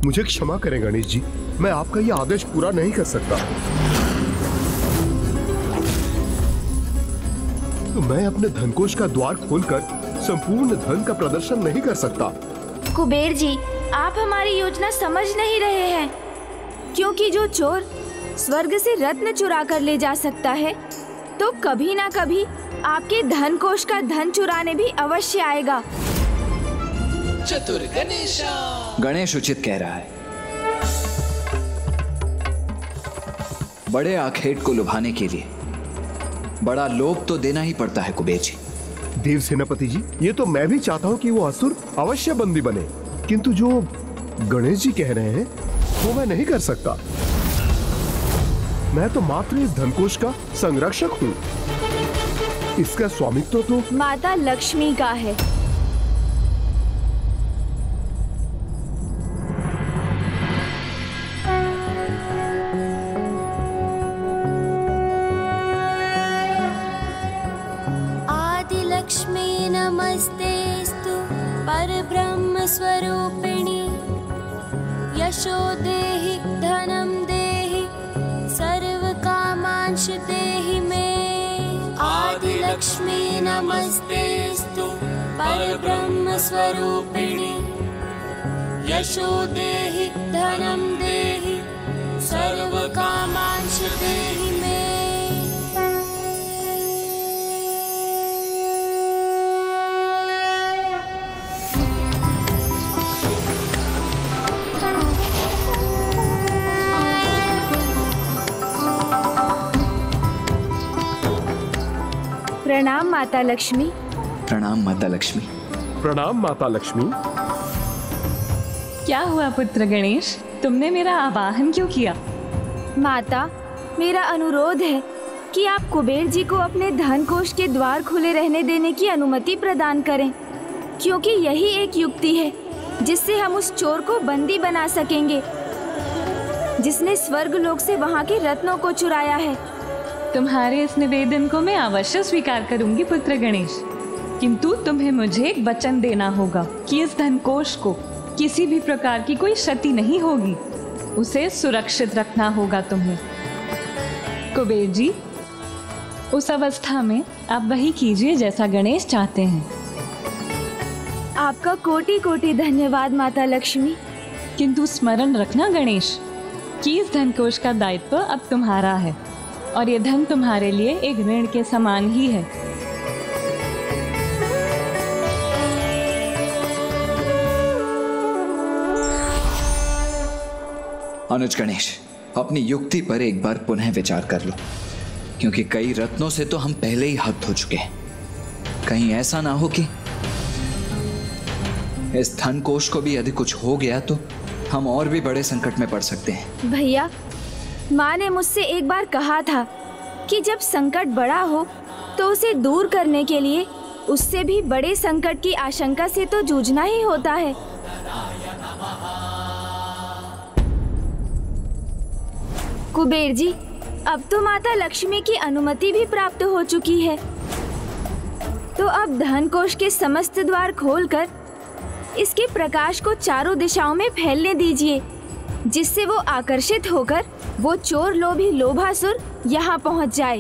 मुझे क्षमा करें गणेश जी, मैं आपका ये आदेश पूरा नहीं कर सकता। तो मैं अपने धनकोष का द्वार खोलकर संपूर्ण धन का प्रदर्शन नहीं कर सकता। कुबेर जी, आप हमारी योजना समझ नहीं रहे हैं, क्योंकि जो चोर स्वर्ग से रत्न चुरा कर ले जा सकता है, तो कभी ना कभी आपके धन कोष का धन चुराने भी अवश्य आएगा। चतुर गणेश। गणेश उचित कह रहा है। बड़े आखेट को लुभाने के लिए बड़ा लोभ तो देना ही पड़ता है कुबेर जी। देव सेनापति जी, ये तो मैं भी चाहता हूँ कि वो असुर अवश्य बंदी बने, किंतु जो गणेश जी कह रहे हैं वो मैं नहीं कर सकता। मैं तो मात्र इस धनकोष का संरक्षक हूँ, इसका स्वामित्व तो माता लक्ष्मी का है। आदि लक्ष्मी नमस्तेस्तु परब्रह्म स्वरूपिणी यशो देहि धनं देहि सर्व कामांश देहि मे। आदि लक्ष्मी नमस्तेस्तु परब्रह्म स्वरूपिणी यशो देहि धनं देहि सर्व कामांश देहि मे। प्रणाम माता लक्ष्मी। प्रणाम माता लक्ष्मी। प्रणाम माता लक्ष्मी। क्या हुआ पुत्र गणेश, तुमने मेरा आवाहन क्यों किया? माता, मेरा अनुरोध है कि आप कुबेर जी को अपने धन कोष के द्वार खुले रहने देने की अनुमति प्रदान करें, क्योंकि यही एक युक्ति है जिससे हम उस चोर को बंदी बना सकेंगे जिसने स्वर्ग लोक से वहाँ के रत्नों को चुराया है। तुम्हारे इस निवेदन को मैं अवश्य स्वीकार करूंगी पुत्र गणेश, किंतु तुम्हें मुझे एक वचन देना होगा कि इस धनकोष को किसी भी प्रकार की कोई क्षति नहीं होगी, उसे सुरक्षित रखना होगा तुम्हें। कुबेर जी, उस अवस्था में आप वही कीजिए जैसा गणेश चाहते हैं। आपका कोटि कोटि धन्यवाद माता लक्ष्मी। किंतु स्मरण रखना गणेश कि इस धनकोष का दायित्व अब तुम्हारा है और ये धन तुम्हारे लिए एक ऋण के समान ही है। अनुज गणेश, अपनी युक्ति पर एक बार पुनः विचार कर लो, क्योंकि कई रत्नों से तो हम पहले ही हद हो चुके हैं। कहीं ऐसा ना हो कि इस धन कोष को भी यदि कुछ हो गया तो हम और भी बड़े संकट में पड़ सकते हैं। भैया, माँ ने मुझसे एक बार कहा था कि जब संकट बड़ा हो तो उसे दूर करने के लिए उससे भी बड़े संकट की आशंका से तो जूझना ही होता है। कुबेर जी, अब तो माता लक्ष्मी की अनुमति भी प्राप्त हो चुकी है, तो अब धन कोष के समस्त द्वार खोलकर इसके प्रकाश को चारों दिशाओं में फैलने दीजिए, जिससे वो आकर्षित होकर वो चोर लोभी लोभासुर यहाँ पहुँच जाए।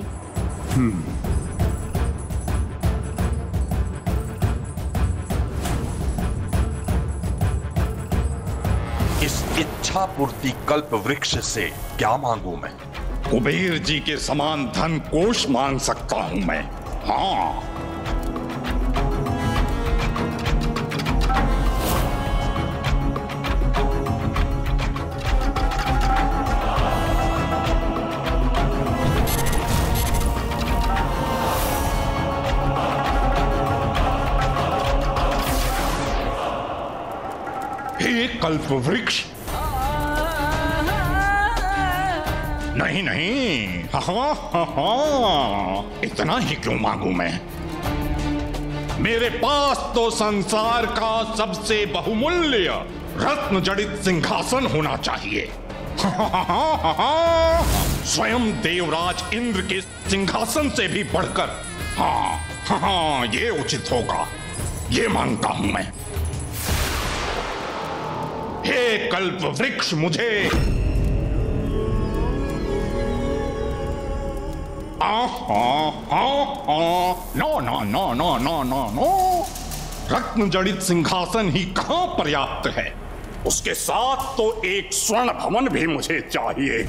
इस इच्छा पूर्ति कल्प वृक्ष से क्या मांगू मैं? कुबेर जी के समान धन कोष मांग सकता हूं मैं। हाँ, हे कल्प वृक्ष, नहीं नहीं, इतना ही क्यों मांगू मैं? मेरे पास तो संसार का सबसे बहुमूल्य रत्न जड़ित सिंहासन होना चाहिए। स्वयं देवराज इंद्र के सिंहासन से भी बढ़कर। हाँ, ये उचित होगा, ये मांगता हूं मैं। हे कल्प वृक्ष, मुझे no no no no no no no, रत्न जड़ित सिंहासन ही कहां पर्याप्त है, उसके साथ तो एक स्वर्ण भवन भी मुझे चाहिए।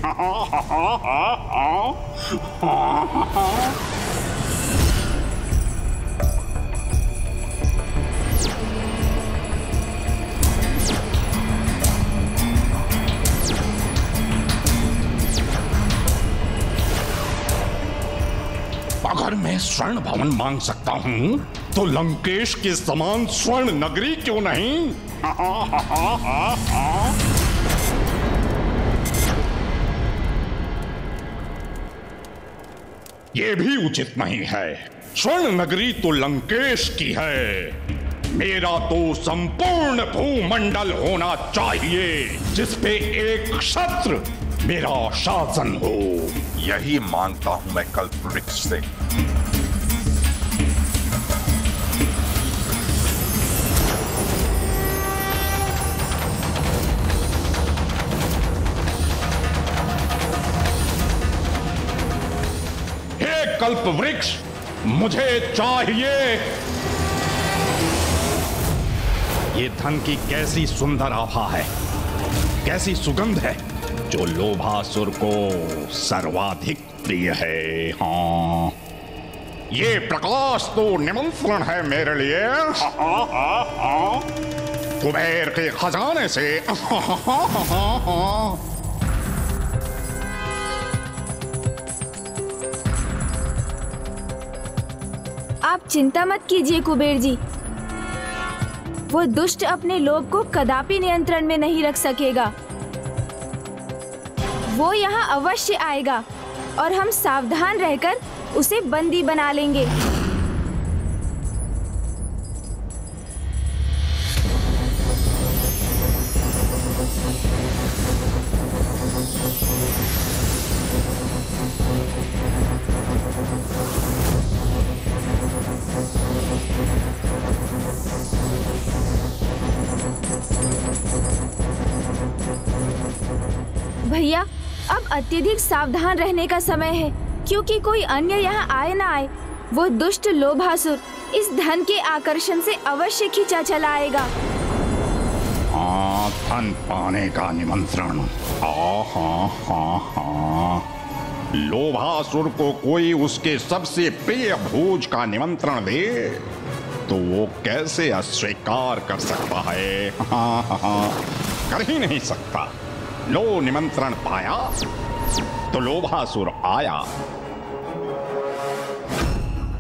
अगर मैं स्वर्ण भवन मांग सकता हूं तो लंकेश के समान स्वर्ण नगरी क्यों नहीं? ये भी उचित नहीं है। स्वर्ण नगरी तो लंकेश की है। मेरा तो संपूर्ण भूमंडल होना चाहिए जिसपे एक क्षत्र मेरा शासन हो। यही मांगता हूं मैं कल्प वृक्ष से। हे कल्प वृक्ष, मुझे चाहिए। ये धन की कैसी सुंदर आभा है, कैसी सुगंध है जो लोभासुर को सर्वाधिक प्रिय है। हाँ, ये प्रकाश तो निमंत्रण है मेरे लिए कुबेर के खजाने से। आप चिंता मत कीजिए कुबेर जी, वो दुष्ट अपने लोभ को कदापि नियंत्रण में नहीं रख सकेगा। वो यहाँ अवश्य आएगा और हम सावधान रहकर उसे बंदी बना लेंगे। भैया, अब अत्यधिक सावधान रहने का समय है, क्योंकि कोई अन्य यहाँ आए ना आए, वो दुष्ट लोभासुर इस धन के आकर्षण से अवश्य खींचा चला आएगा। हाँ, धन पाने का निमंत्रण। हाँ हाँ हाँ हाँ, लोभासुर को कोई उसके सबसे प्रिय भोज का निमंत्रण दे तो वो कैसे अस्वीकार कर सकता है? हाँ हाँ, कर ही नहीं सकता। लो, निमंत्रण पाया तो लोभासुर आया।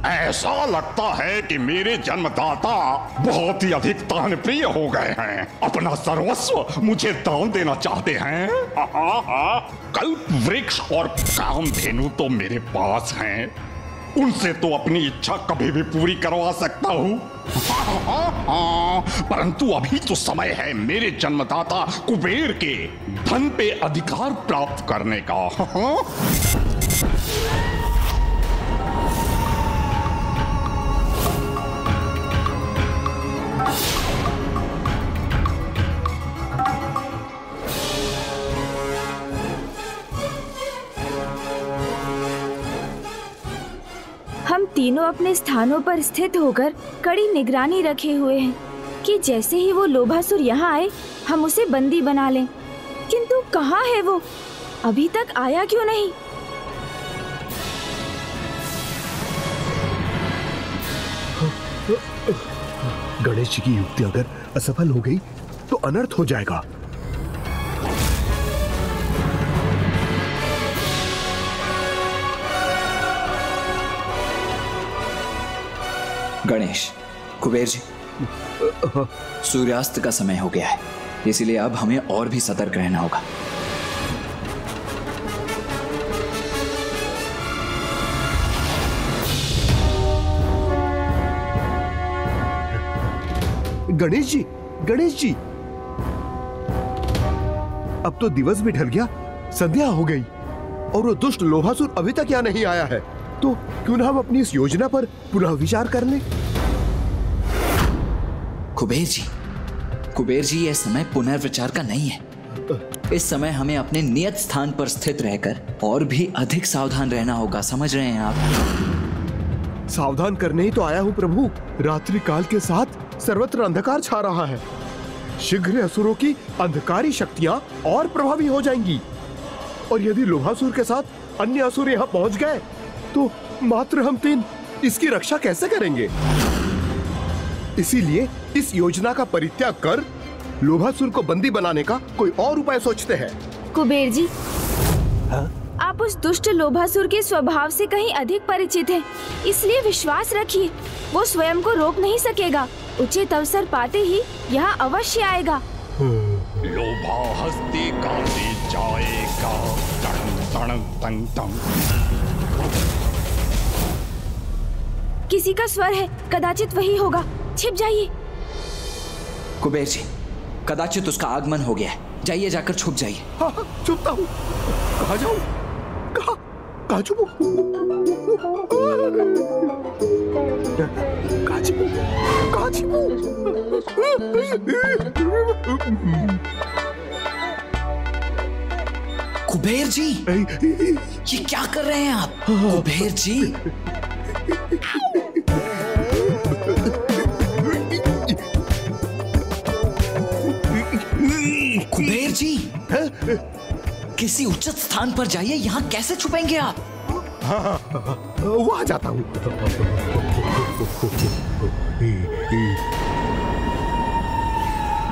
ऐसा लगता है कि मेरे जन्मदाता बहुत ही अधिक दान प्रिय हो गए हैं, अपना सर्वस्व मुझे दान देना चाहते हैं। कल्प वृक्ष और कामधेनु तो मेरे पास हैं, उनसे तो अपनी इच्छा कभी भी पूरी करवा सकता हूँ। परंतु अभी तो समय है मेरे जन्मदाता कुबेर के धन पे अधिकार प्राप्त करने का। हम तीनों अपने स्थानों पर स्थित होकर कड़ी निगरानी रखे हुए हैं कि जैसे ही वो लोभासुर यहाँ आए हम उसे बंदी बना लें। किंतु कहाँ है वो? अभी तक आया क्यों नहीं? गणेश जी की युक्ति अगर असफल हो गई तो अनर्थ हो जाएगा। गणेश, कुबेर जी, सूर्यास्त का समय हो गया है, इसलिए अब हमें और भी सतर्क रहना होगा। गणेश जी, गणेश जी, अब तो दिवस भी ढल गया, संध्या हो गई और वो दुष्ट लोभासुर अभी तक यहाँ नहीं आया है, तो क्यों ना हम अपनी इस योजना पर पुनः विचार कर लें? कुबेर जी, कुबेर जी, यह समय पुनर्विचार का नहीं है। इस समय हमें अपने नियत स्थान पर स्थित रहकर और भी अधिक सावधान रहना होगा, समझ रहे हैं आप? सावधान करने ही तो आया हूँ प्रभु। रात्रि काल के साथ सर्वत्र अंधकार छा रहा है। शीघ्र असुरों की अंधकारी शक्तियां और प्रभावी हो जाएंगी, और यदि लोभासुर के साथ अन्य असुर यहाँ पहुंच गए तो मात्र हम तीन इसकी रक्षा कैसे करेंगे? इसीलिए इस योजना का परित्याग कर लोभासुर को बंदी बनाने का कोई और उपाय सोचते हैं। कुबेर जी, आप उस दुष्ट लोभासुर के स्वभाव से कहीं अधिक परिचित हैं, इसलिए विश्वास रखिए, वो स्वयं को रोक नहीं सकेगा। उचित अवसर पाते ही यहाँ अवश्य आएगा। लोभा हस्ती गाते जाएगा, तड़ंग तड़ंग तंग तंग। किसी का स्वर है, कदाचित वही होगा। छिप जाइए। कुबेर जी, कदाचित उसका आगमन हो गया है। जाइए, जाकर छुप जाइए। हाँ, छुपता हूँ। कहाँ जाऊँ? कहाँ छुपूं? कहाँ छिपूं? कहाँ छिपूं? कुबेर जी, ये क्या कर रहे हैं आप? कुबेर जी, कुबेर जी, किसी उचित स्थान पर जाइए। यहाँ कैसे छुपेंगे आप? वहाँ जाता हूँ।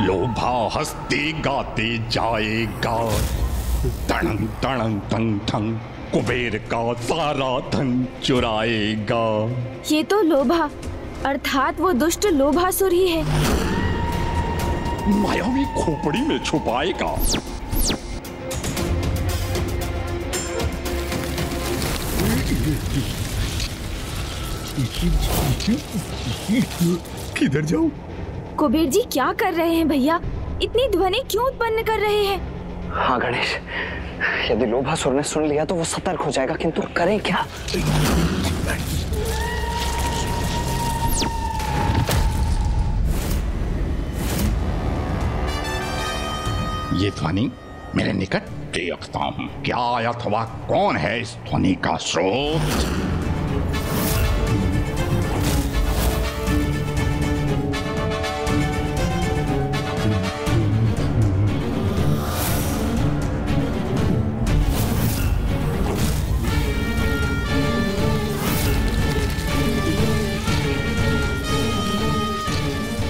लोभा हस्ती गाते जाएगा, तड़ंग तड़ंग तंग तंग। कुबेर का सारा धन चुराएगा। ये तो लोभा अर्थात वो दुष्ट लोभासुर ही है। मायावी खोपड़ी में छुपाएगा। किधर जाऊं? कुबेर जी, क्या कर रहे हैं भैया? इतनी ध्वनि क्यों उत्पन्न कर रहे हैं? हाँ गणेश, यदि लोभासुर ने सुन लिया तो वो सतर्क हो जाएगा, किंतु करें क्या? ये ध्वनि मेरे निकट देखता हूँ। क्या अथवा कौन है इस ध्वनि का स्रोत?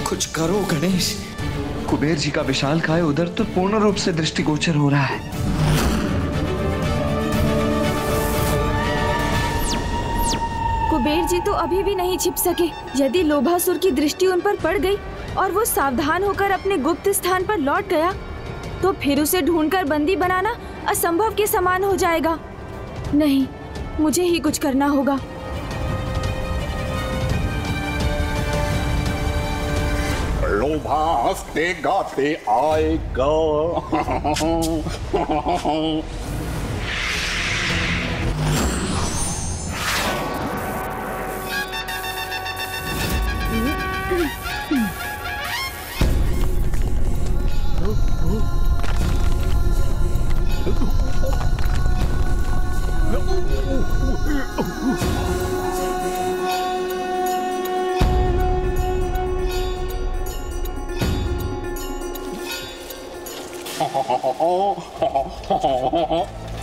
कुछ करो गणेश। कुबेर जी का विशालकाय उधर तो पूर्ण रूप से दृष्टिगोचर हो रहा है। कुबेर जी तो अभी भी नहीं छिप सके। यदि लोभासुर की दृष्टि उन पर पड़ गई और वो सावधान होकर अपने गुप्त स्थान पर लौट गया, तो फिर उसे ढूंढकर बंदी बनाना असंभव के समान हो जाएगा। नहीं, मुझे ही कुछ करना होगा। लोभा हंसते गाते आएगा।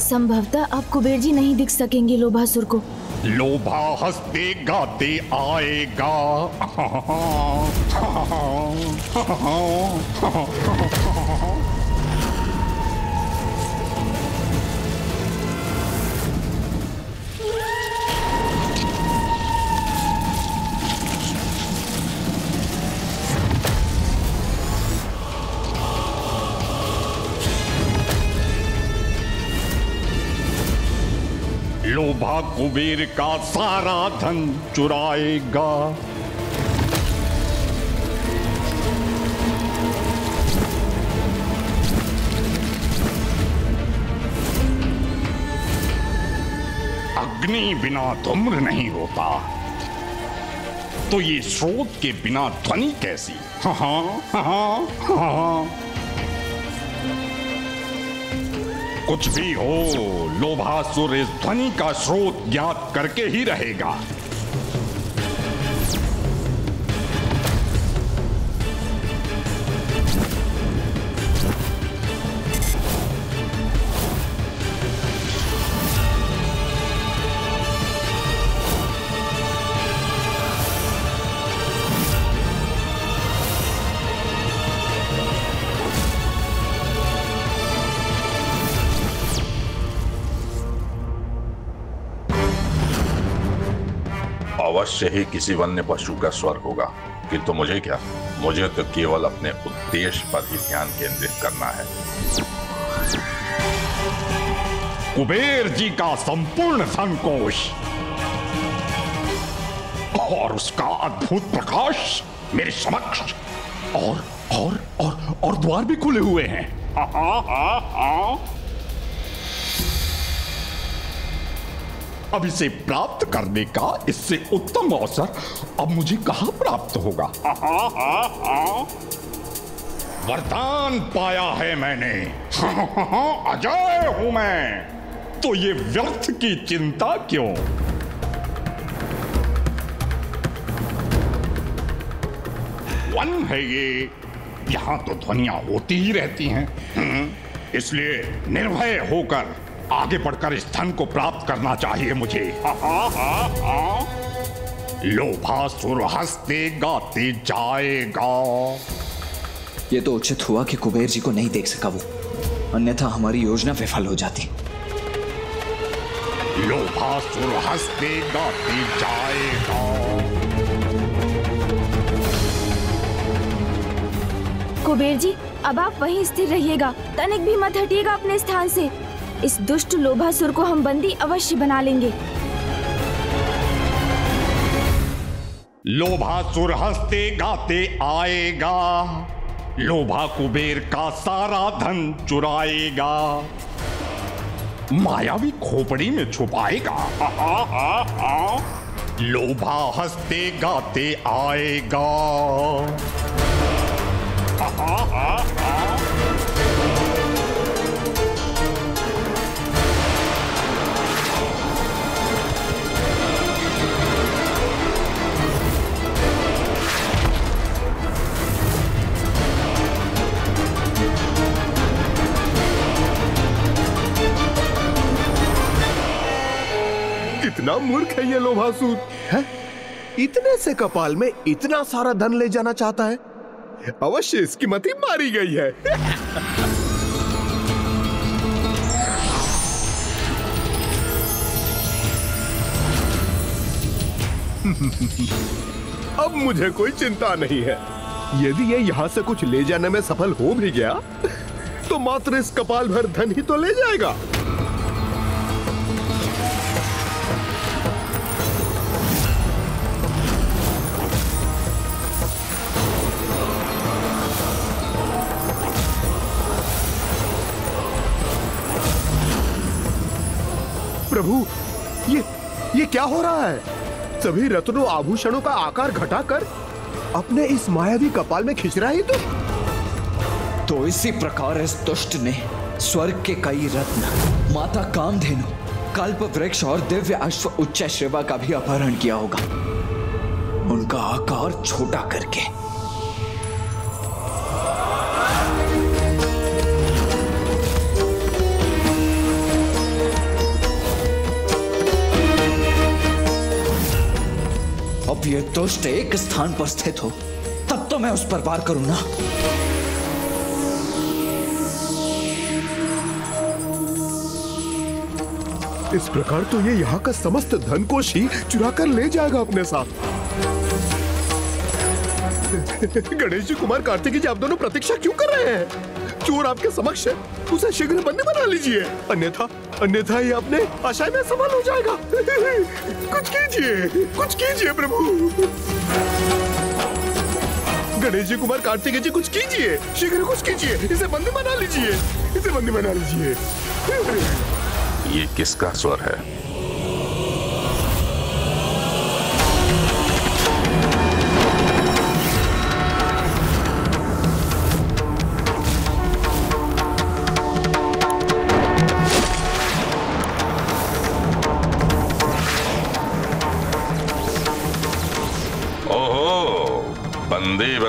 संभवतः अब कुबेर जी नहीं दिख सकेंगे लोभासुर को। लोभा हंसते गाते आएगा। लोभा कुबेर का सारा धन चुराएगा। अग्नि बिना धूम्र नहीं होता। तो ये स्रोत के बिना ध्वनि कैसी? हाँ हाँ हाँ हाँ। कुछ भी हो, लोभासुर इस ध्वनि का स्रोत ज्ञात करके ही रहेगा। अवश्य ही किसी वन्य पशु का स्वर होगा, किंतु मुझे क्या, मुझे तो केवल अपने उद्देश्य पर ही ध्यान केंद्रित करना है। कुबेर जी का संपूर्ण धनकोश और उसका अद्भुत प्रकाश मेरे समक्ष, और द्वार भी खुले हुए हैं। अब इसे प्राप्त करने का इससे उत्तम अवसर अब मुझे कहां प्राप्त होगा? वरदान पाया है मैंने, अजय हूं मैं, तो ये व्यर्थ की चिंता क्यों? वन है ये, यहां तो ध्वनियां होती ही रहती हैं, इसलिए निर्भय होकर आगे बढ़कर इस धन को प्राप्त करना चाहिए मुझे। लोभासुर हंसते गाते जाएगा। ये तो उचित हुआ कि कुबेर जी को नहीं देख सका वो, अन्यथा हमारी योजना विफल हो जाती। लोभासुर हंसते गाते जाएगा। कुबेर जी, अब आप वहीं स्थिर रहिएगा, तनिक भी मत हटिएगा अपने स्थान से। इस दुष्ट लोभासुर को हम बंदी अवश्य बना लेंगे। लोभासुर हंसते गाते आएगा, लोभा कुबेर का सारा धन चुराएगा, मायावी खोपड़ी में छुपाएगा। लोभा हंसते गाते आएगा। कितना मूर्ख है ये लोभासुर है? इतने से कपाल में इतना सारा धन ले जाना चाहता है। अवश्य इसकी मति मारी गई है। अब मुझे कोई चिंता नहीं है। यदि ये यहाँ से कुछ ले जाने में सफल हो भी गया तो मात्र इस कपाल भर धन ही तो ले जाएगा। प्रभु, ये क्या हो रहा है? सभी रत्नों आभूषणों का आकार घटाकर अपने इस मायावी कपाल में खिंच रहा है तो इसी प्रकार इस दुष्ट ने स्वर्ग के कई रत्न, माता कामधेनु, कल्प वृक्ष और दिव्य अश्व उच्च श्रेवा का भी अपहरण किया होगा, उनका आकार छोटा करके। अब ये दुष्ट एक स्थान पर स्थित हो तब तो मैं उस पर वार करूं ना। इस प्रकार तो ये यहाँ का समस्त धन को ही चुरा कर ले जाएगा अपने साथ। गणेश जी, कुमार कार्तिकी जी, आप दोनों प्रतीक्षा क्यों कर रहे हैं? चोर आपके समक्ष है, उसे शीघ्र बंदी बना लीजिए, अन्यथा ये अपने आशय में सफल हो जाएगा। कुछ कीजिए प्रभु। गणेश जी, कुमार कार्तिकेय जी, कुछ कीजिए, शीघ्र कुछ कीजिए, इसे बंदी बना लीजिए, ये किसका स्वर है?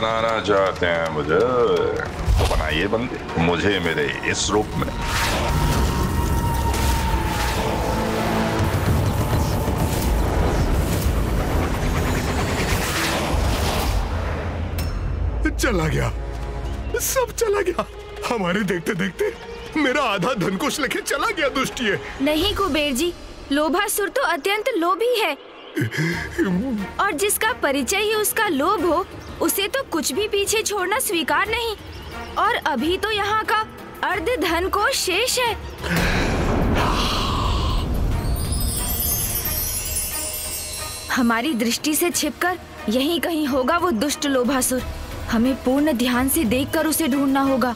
बनाना चाहते हैं मुझे तो बनाइए बंदे, मुझे मेरे इस रूप में। चला गया, सब चला गया। हमारे देखते देखते मेरा आधा धनकोष लेके चला गया दुष्टिये। नहीं कुबेर जी, लोभासुर तो अत्यंत लोभी है और जिसका परिचय ही उसका लोभ हो उसे तो कुछ भी पीछे छोड़ना स्वीकार नहीं। और अभी तो यहाँ का अर्ध धनकोष शेष है। हमारी दृष्टि से छिपकर यहीं कहीं होगा वो दुष्ट लोभासुर। हमें पूर्ण ध्यान से देखकर उसे ढूंढना होगा।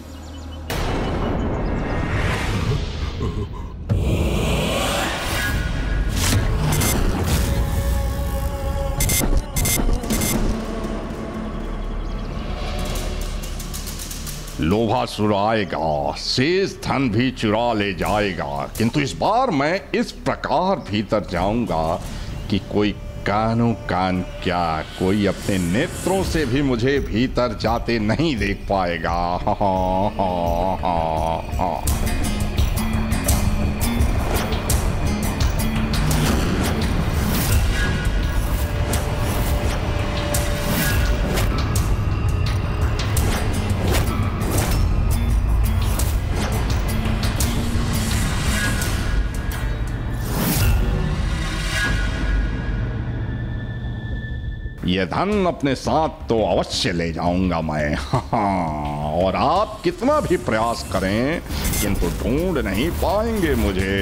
लोभासुर आएगा, शेष धन भी चुरा ले जाएगा, किंतु इस बार मैं इस प्रकार भीतर जाऊंगा कि कोई कानों कान क्या, कोई अपने नेत्रों से भी मुझे भीतर जाते नहीं देख पाएगा। हा हा हा हा। ये धन अपने साथ तो अवश्य ले जाऊंगा मैं। और आप कितना भी प्रयास करें किंतु ढूंढ नहीं पाएंगे मुझे।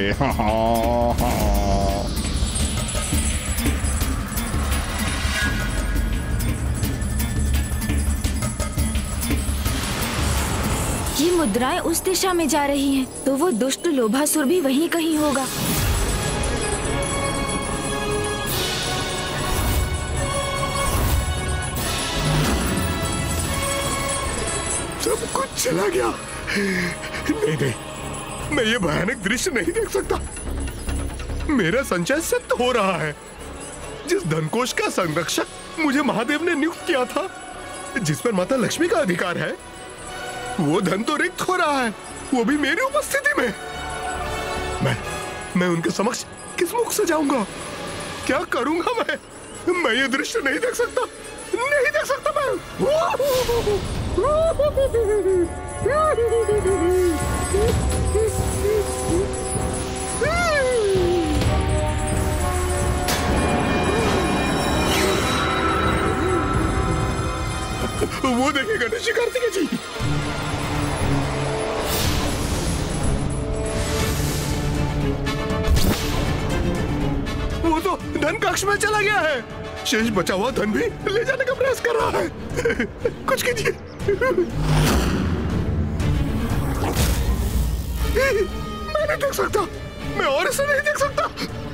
ये मुद्राएं उस दिशा में जा रही हैं, तो वो दुष्ट लोभासुर भी वहीं कहीं होगा। सब कुछ चला गया। नहीं नहीं, मैं ये भयानक दृश्य नहीं देख सकता। मेरा संचय सिद्ध हो रहा है। जिस धनकोष का संरक्षक मुझे महादेव ने नियुक्त किया था, जिस पर माता लक्ष्मी का अधिकार है, वो धन तो रिक्त हो रहा है, वो भी मेरी उपस्थिति में। मैं उनके समक्ष किस मुख से जाऊंगा? क्या करूंगा मैं ये दृश्य नहीं देख सकता, नहीं देख सकता मैं। वो देखिए गणेश जी, कार्तिकेय जी। वो तो धन कक्ष में चला गया है। शेष बचा हुआ धन भी ले जाने का प्रयास कर रहा है। कुछ कीजिए। मैं नहीं देख सकता, मैं और इसे नहीं देख सकता,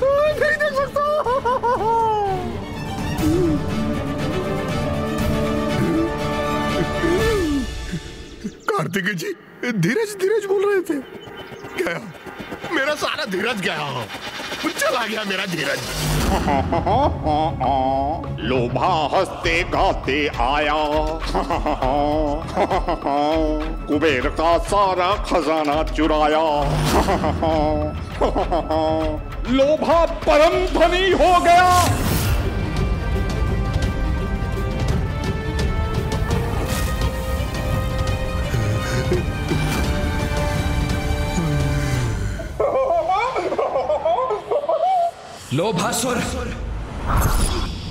नहीं देख सकता। कार्तिकेय जी धीरज धीरज बोल रहे थे। गया मेरा सारा धीरज, गया, चला गया मेरा धीरज। लोभा हंसते गाते आया, कुबेर का सारा खजाना चुराया। लोभा परम धनी हो गया। लोभासुर,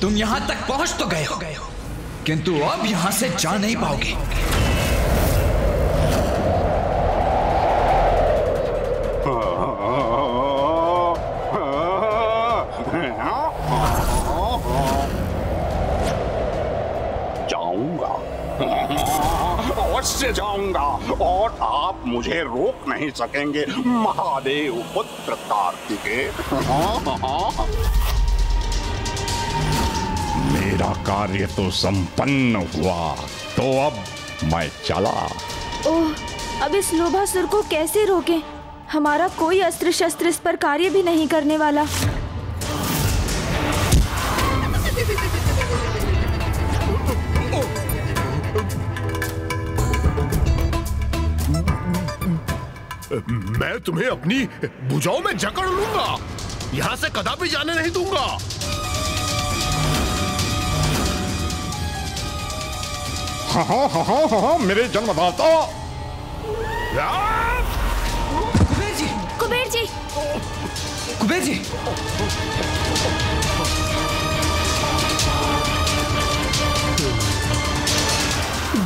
तुम यहां तक पहुंच तो गए हो, किंतु अब यहां से जा नहीं पाओगे। जाऊंगा, अवश्य जाऊंगा, और आप मुझे रोक नहीं सकेंगे, महादेव पुत्र कार्तिकेय। मेरा कार्य तो संपन्न हुआ, तो अब मैं चला। ओह, अब इस लोभासुर को कैसे रोकें? हमारा कोई अस्त्र शस्त्र इस पर कार्य भी नहीं करने वाला। मैं तुम्हें अपनी भुजाओं में जकड़ लूंगा, यहाँ से कदापि जाने नहीं दूंगा। हाँ, मेरे जन्मदाता। कुबेर जी, कुबेर जी, कुबेर जी।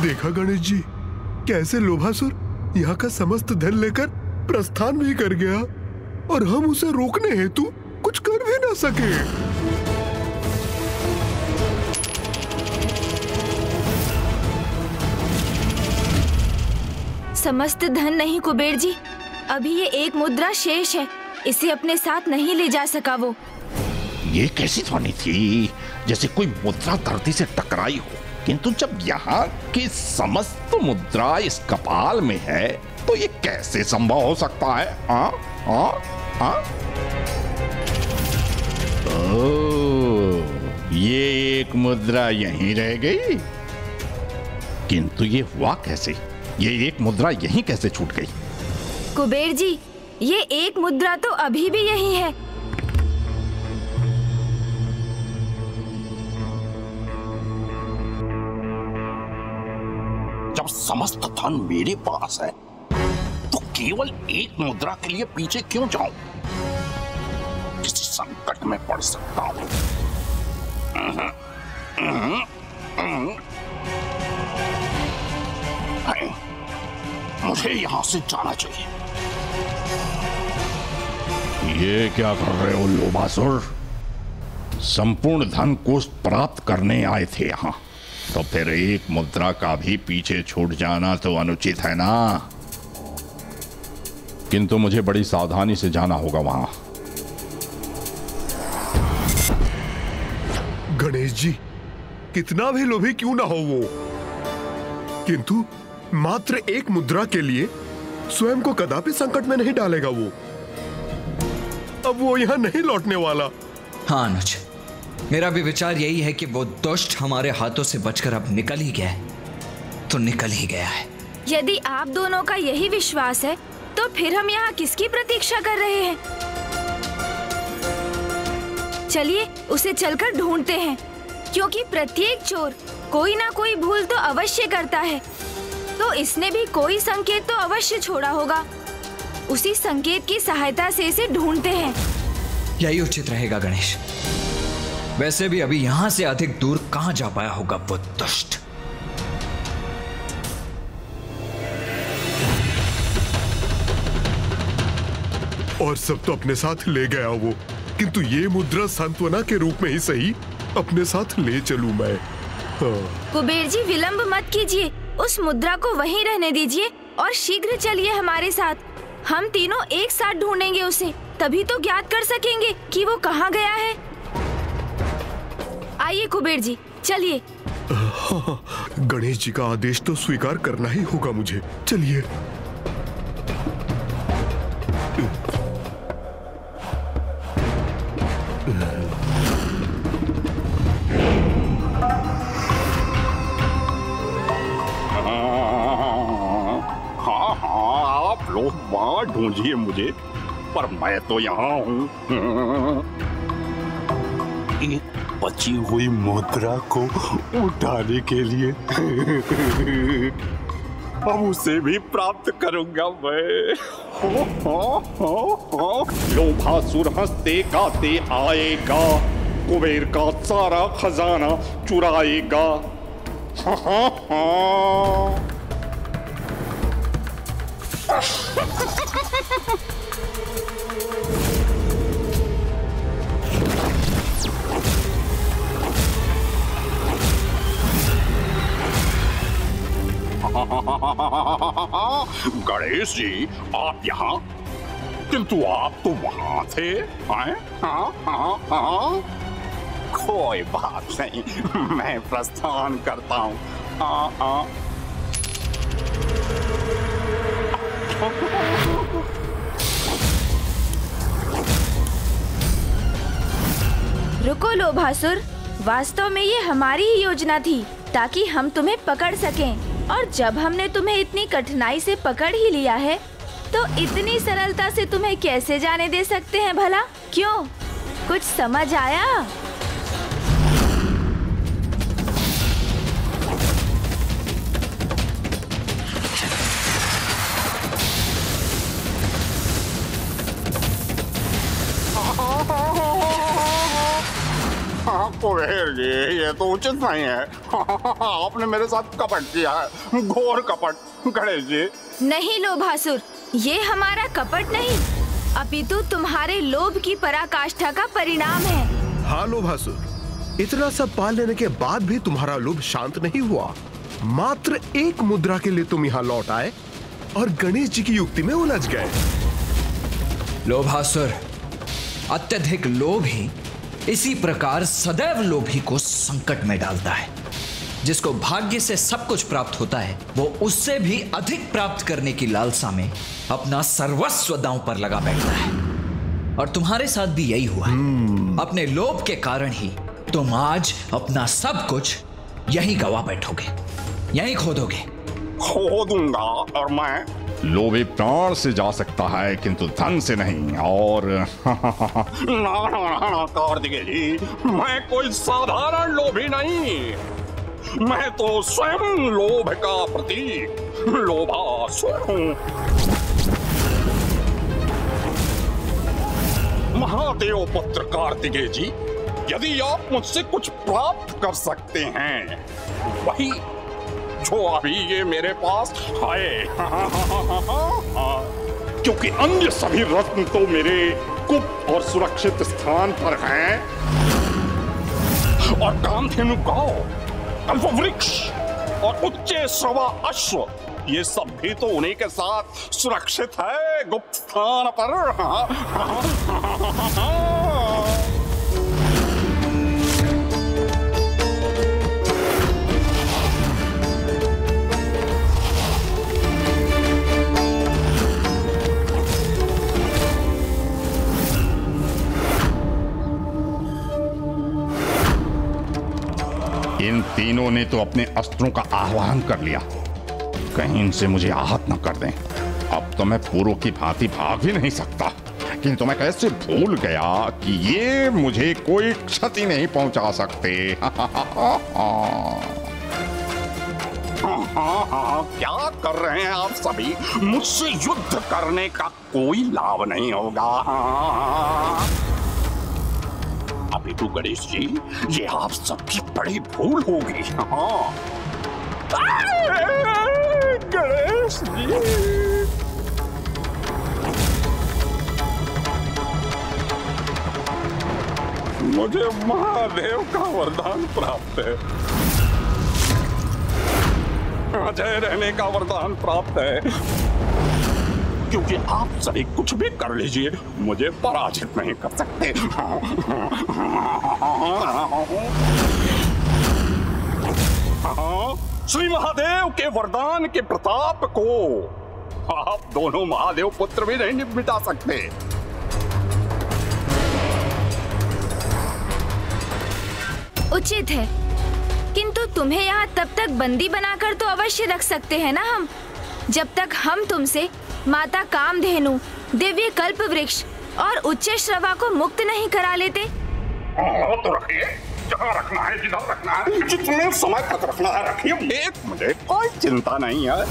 देखा गणेश जी, कैसे लोभासुर यहाँ का समस्त धन लेकर प्रस्थान भी कर गया और हम उसे रोकने हेतु कुछ कर भी ना सके। समस्त धन नहीं कुबेर जी, अभी ये एक मुद्रा शेष है, इसे अपने साथ नहीं ले जा सका वो। ये कैसी ध्वनि थी, जैसे कोई मुद्रा धरती से टकराई हो, किंतु जब यहाँ की समस्त मुद्रा इस कपाल में है तो ये कैसे संभव हो सकता है? ये एक मुद्रा यहीं रह गई, किंतु ये हुआ कैसे? ये एक मुद्रा यहीं कैसे छूट गई? कुबेर जी, ये एक मुद्रा तो अभी भी यही है। जब समस्त धन मेरे पास है तो केवल एक मुद्रा के लिए पीछे क्यों जाऊं? किसी संकट में पड़ सकता हूं। मुझे यहां से जाना चाहिए। ये क्या कर रहे हो लोभासुर? संपूर्ण धन कोष प्राप्त करने आए थे यहाँ, तो फिर एक मुद्रा का भी पीछे छूट जाना तो अनुचित है ना। किंतु मुझे बड़ी सावधानी से जाना होगा वहां। गणेश जी, कितना भी लोभी क्यों ना हो वो, किंतु मात्र एक मुद्रा के लिए स्वयं को कदापि संकट में नहीं डालेगा वो। अब वो यहाँ नहीं लौटने वाला। हाँ अनुज, मेरा भी विचार यही है कि वो दुष्ट हमारे हाथों से बचकर अब निकल ही गया है तो निकल ही गया है। यदि आप दोनों का यही विश्वास है तो फिर हम यहाँ किसकी प्रतीक्षा कर रहे हैं? चलिए उसे चलकर ढूंढते हैं, क्योंकि प्रत्येक चोर कोई ना कोई भूल तो अवश्य करता है, तो इसने भी कोई संकेत तो अवश्य छोड़ा होगा। उसी संकेत की सहायता से इसे ढूंढते हैं। यही उचित रहेगा गणेश। वैसे भी अभी यहाँ से अधिक दूर कहाँ जा पाया होगा वो दुष्ट। और सब तो अपने साथ ले गया वो, किंतु ये मुद्रा सांत्वना के रूप में ही सही अपने साथ ले चलूं मैं। हाँ। कुबेर जी, विलंब मत कीजिए, उस मुद्रा को वहीं रहने दीजिए और शीघ्र चलिए हमारे साथ। हम तीनों एक साथ ढूंढेंगे उसे, तभी तो ज्ञात कर सकेंगे कि वो कहाँ गया है। आइए कुबेर जी, चलिए। हाँ, गणेश जी का आदेश तो स्वीकार करना ही होगा मुझे। चलिए। आप लोग वहां ढूंढिए मुझे, पर मैं तो यहाँ हूँ। एक बची हुई मुद्रा को उठाने के लिए अब उसे भी प्राप्त करूंगा मैं। लोभासुर हंसते गाते आएगा, कुबेर का सारा खजाना चुराएगा। गणेश जी, आप यहाँ, किंतु आप तो वहां थे। कोई बात नहीं, मैं प्रस्थान करता हूँ। रुको लोभासुर, वास्तव में ये हमारी ही योजना थी ताकि हम तुम्हें पकड़ सकें, और जब हमने तुम्हें इतनी कठिनाई से पकड़ ही लिया है तो इतनी सरलता से तुम्हें कैसे जाने दे सकते हैं भला? क्यों, कुछ समझ आया? कुबेर जी, ये तो उचित नहीं है। आपने मेरे साथ कपट किया है, घोर कपट। गणेश जी, नहीं लोभासुर, ये हमारा कपट नहीं, अपितु तुम्हारे लोभ की पराकाष्ठा का परिणाम है। हाँ लोभासुर, इतना सब पाल लेने के बाद भी तुम्हारा लोभ शांत नहीं हुआ। मात्र एक मुद्रा के लिए तुम यहाँ लौट आए और गणेश जी की युक्ति में उलझ गए। लोभासुर, अत्यधिक लोभ ही इसी प्रकार सदैव लोभी को संकट में डालता है। जिसको भाग्य से सब कुछ प्राप्त होता है, वो उससे भी अधिक प्राप्त करने की लालसा में अपना सर्वस्व दांव पर लगा बैठता है। और तुम्हारे साथ भी यही हुआ है। अपने लोभ के कारण ही तुम आज अपना सब कुछ यहीं गवा बैठोगे, यहीं खो दोगे। खो दूंगा, और मैं लोभी प्राण से जा सकता है किंतु धन से नहीं। और ना कार्तिकेय जी, मैं कोई साधारण लोभी नहीं, मैं तो स्वयं लोभ का प्रतीक लोभासुर हूं। महादेव पुत्र कार्तिकेय जी, यदि आप मुझसे कुछ प्राप्त कर सकते हैं, वही जो अभी ये मेरे पास है, क्योंकि अन्य सभी रत्न तो मेरे गुप्त और सुरक्षित स्थान पर हैं। और कामधेनु गांव, कल्पवृक्ष और उच्चे श्रवा अश्व, ये सब भी तो उन्हीं के साथ सुरक्षित है गुप्त स्थान पर। इन तीनों ने तो अपने अस्त्रों का आह्वान कर लिया, कहीं इनसे मुझे आहत न कर दें। अब तो मैं पूर्व की भांति भाग भी नहीं सकता, किंतु मैं कैसे भूल गया कि ये मुझे कोई क्षति नहीं पहुंचा सकते। क्या कर रहे हैं आप सभी? मुझसे युद्ध करने का कोई लाभ नहीं होगा। अभी तो गणेश जी, ये आप सबकी बड़ी भूल होगी। गणेश जी, मुझे महादेव का वरदान प्राप्त है, अजय रहने का वरदान प्राप्त है, क्योंकि आप सभी कुछ भी कर लीजिए, मुझे पराजित नहीं कर सकते। श्री महादेव के वरदान के प्रताप को आप दोनों महादेव पुत्र भी नहीं मिटा सकते। उचित है, किंतु तुम्हें यहाँ तब तक बंदी बनाकर तो अवश्य रख सकते हैं ना हम, जब तक हम तुमसे माता कामधेनु, दिव्य कल्प वृक्ष और उच्च श्रवा को मुक्त नहीं करा लेते। तो रखिए, जहाँ रखना है, जिधर रखना है, जितने समय तक रखना है रखिए, मुझे कोई चिंता नहीं है।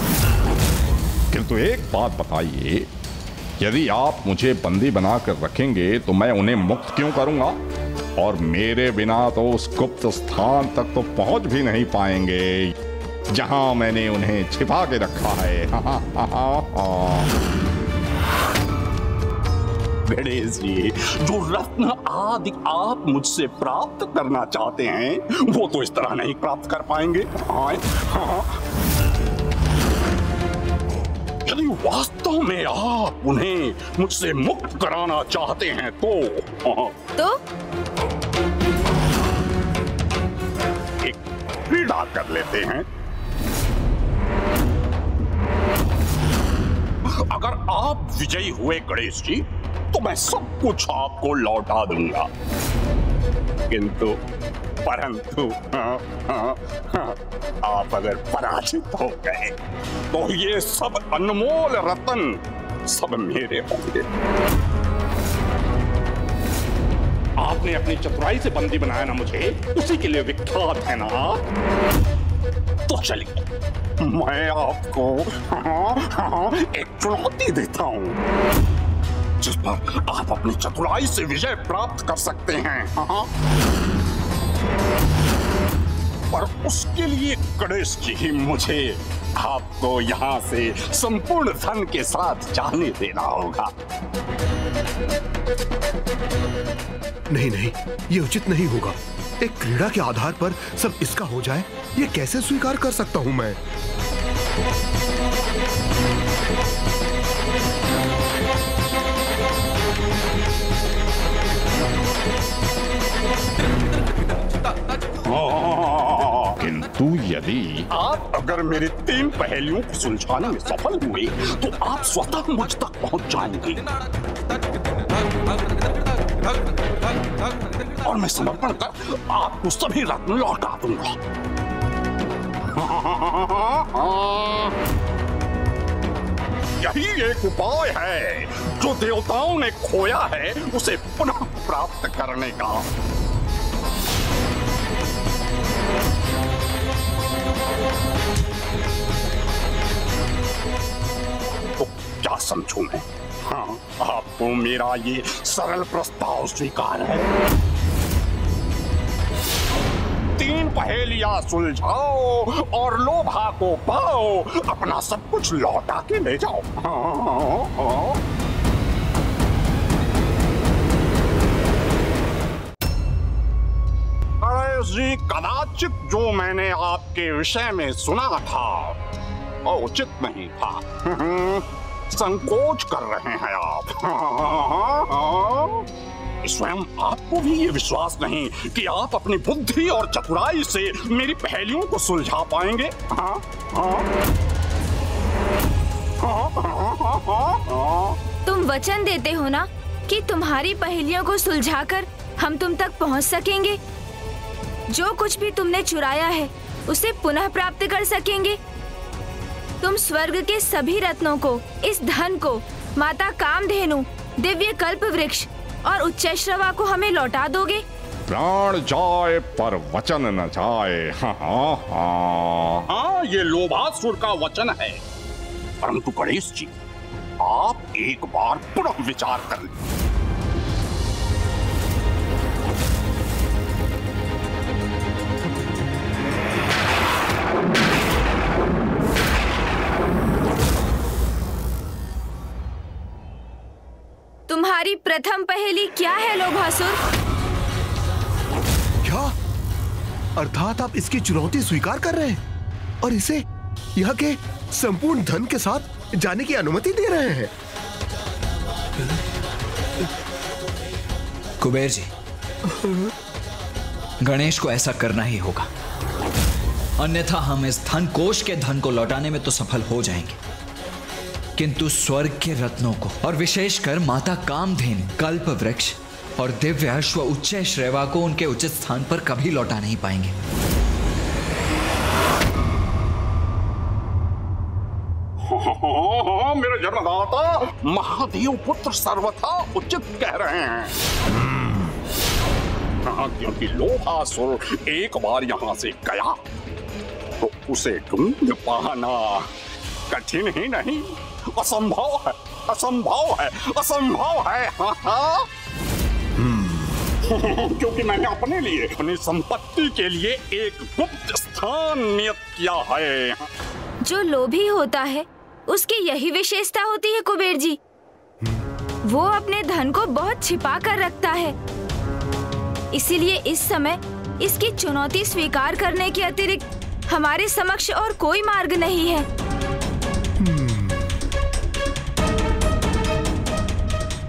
किंतु एक बात बताइए, यदि आप मुझे बंदी बनाकर रखेंगे तो मैं उन्हें मुक्त क्यों करूंगा? और मेरे बिना तो उस गुप्त स्थान तक तो पहुंच भी नहीं पाएंगे जहां मैंने उन्हें छिपा के रखा है। गणेश जी, जो रत्न आदि आप मुझसे प्राप्त करना चाहते हैं, वो तो इस तरह नहीं प्राप्त कर पाएंगे। यदि वास्तव में आप उन्हें मुझसे मुक्त कराना चाहते हैं तो एक क्रीड़ा कर लेते हैं। अगर आप विजयी हुए गणेश जी, तो मैं सब कुछ आपको लौटा दूंगा, किंतु परंतु आप अगर पराजित हो गए तो ये सब अनमोल रत्न सब मेरे होंगे। आपने अपनी चतुराई से बंदी बनाया ना मुझे, उसी के लिए विख्यात है ना। तो चलिए मैं आपको एक चुनौती देता हूं जिस पर आप अपनी चतुराई से विजय प्राप्त कर सकते हैं। पर उसके लिए गणेश जी ही मुझे आपको यहाँ से संपूर्ण धन के साथ जाने देना होगा। नहीं नहीं, ये उचित नहीं होगा। एक क्रीड़ा के आधार पर सब इसका हो जाए, ये कैसे स्वीकार कर सकता हूं मैं? किंतु यदि आप अगर मेरे 3 पहेलियों को सुलझाने में सफल हुए तो आप स्वतः मुझ तक पहुंच जाएंगे और मैं समर्पण कर आपको सभी रत्न लौटा दूंगा। यही एक उपाय है जो देवताओं ने खोया है उसे पुनः प्राप्त करने का। तो क्या समझूं मैं? हाँ, आपको मेरा ये सरल प्रस्ताव स्वीकार है? 3 पहेलियां सुलझाओ और लोभा को पाओ, अपना सब कुछ लौटा के ले जाओ। गणेश जी, कदाचित जो मैंने आपके विषय में सुना था वो उचित नहीं था। संकोच कर रहे हैं आप। स्वयं आपको भी ये विश्वास नहीं कि आप अपनी बुद्धि और चतुराई से मेरी पहेलियों को सुलझा पाएंगे। तुम वचन देते हो ना कि तुम्हारी पहेलियों को सुलझाकर हम तुम तक पहुंच सकेंगे, जो कुछ भी तुमने चुराया है उसे पुनः प्राप्त कर सकेंगे। तुम स्वर्ग के सभी रत्नों को, इस धन को, माता कामधेनु, दिव्य कल्प वृक्ष और उच्चैश्रवा को हमें लौटा दोगे। प्राण जाए पर वचन न जाए। हाँ, ये लोभासुर का वचन है। परंतु गणेश जी, आप एक बार पुनः विचार कर लें। तुम्हारी प्रथम पहेली क्या है लोभासुर? क्या? अर्थात आप इसकी चुनौती स्वीकार कर रहे हैं और इसे यहाँ के संपूर्ण धन के साथ जाने की अनुमति दे रहे हैं? कुबेर जी, गणेश को ऐसा करना ही होगा, अन्यथा हम इस धन कोश के धन को लौटाने में तो सफल हो जाएंगे, किंतु स्वर्ग के रत्नों को और विशेषकर माता कामधेनु, कल्प वृक्ष और दिव्य अश्व उच्चैश्रवा को उनके उचित स्थान पर कभी लौटा नहीं पाएंगे। मेरे जन्मदाता महादेव पुत्र सर्वथा उचित कह रहे हैं। क्योंकि लोभासुर एक बार यहाँ से गया तो उसे ढूंढ पाना कठिन ही नहीं, असंभव है, असंभव है, असंभव है। क्योंकि मैंने अपने लिए, अपनी संपत्ति के लिए एक गुप्त स्थान नियत किया है। जो लोभी होता है उसकी यही विशेषता होती है कुबेर जी, वो अपने धन को बहुत छिपा कर रखता है। इसीलिए इस समय इसकी चुनौती स्वीकार करने के अतिरिक्त हमारे समक्ष और कोई मार्ग नहीं है।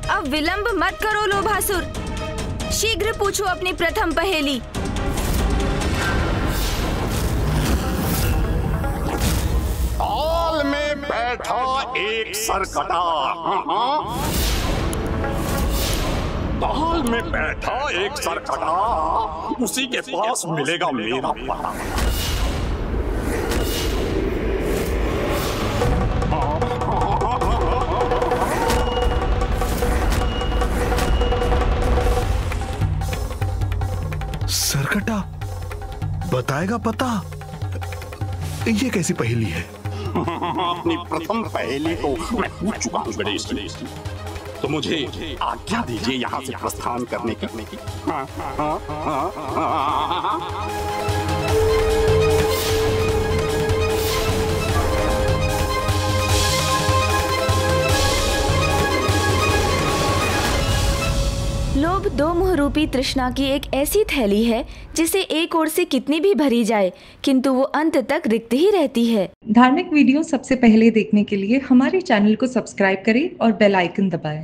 अब विलंब मत करो लोभासुर, शीघ्र पूछो अपनी प्रथम पहेली। ताल में बैठा एक सरकटा, ताल में बैठा एक सरकटा, उसी के पास मिलेगा मेरा पता। बताएगा पता? ये कैसी पहेली है? अपनी प्रथम पहेली को मैं पूछ चुका हूँ गणेश जी, तो मुझे आज्ञा दीजिए यहाँ से प्रस्थान करने की। लोभ दो मुँह रूपी तृष्णा की एक ऐसी थैली है जिसे एक ओर से कितनी भी भरी जाए किंतु वो अंत तक रिक्त ही रहती है। धार्मिक वीडियो सबसे पहले देखने के लिए हमारे चैनल को सब्सक्राइब करें और बेल आइकन दबाएं।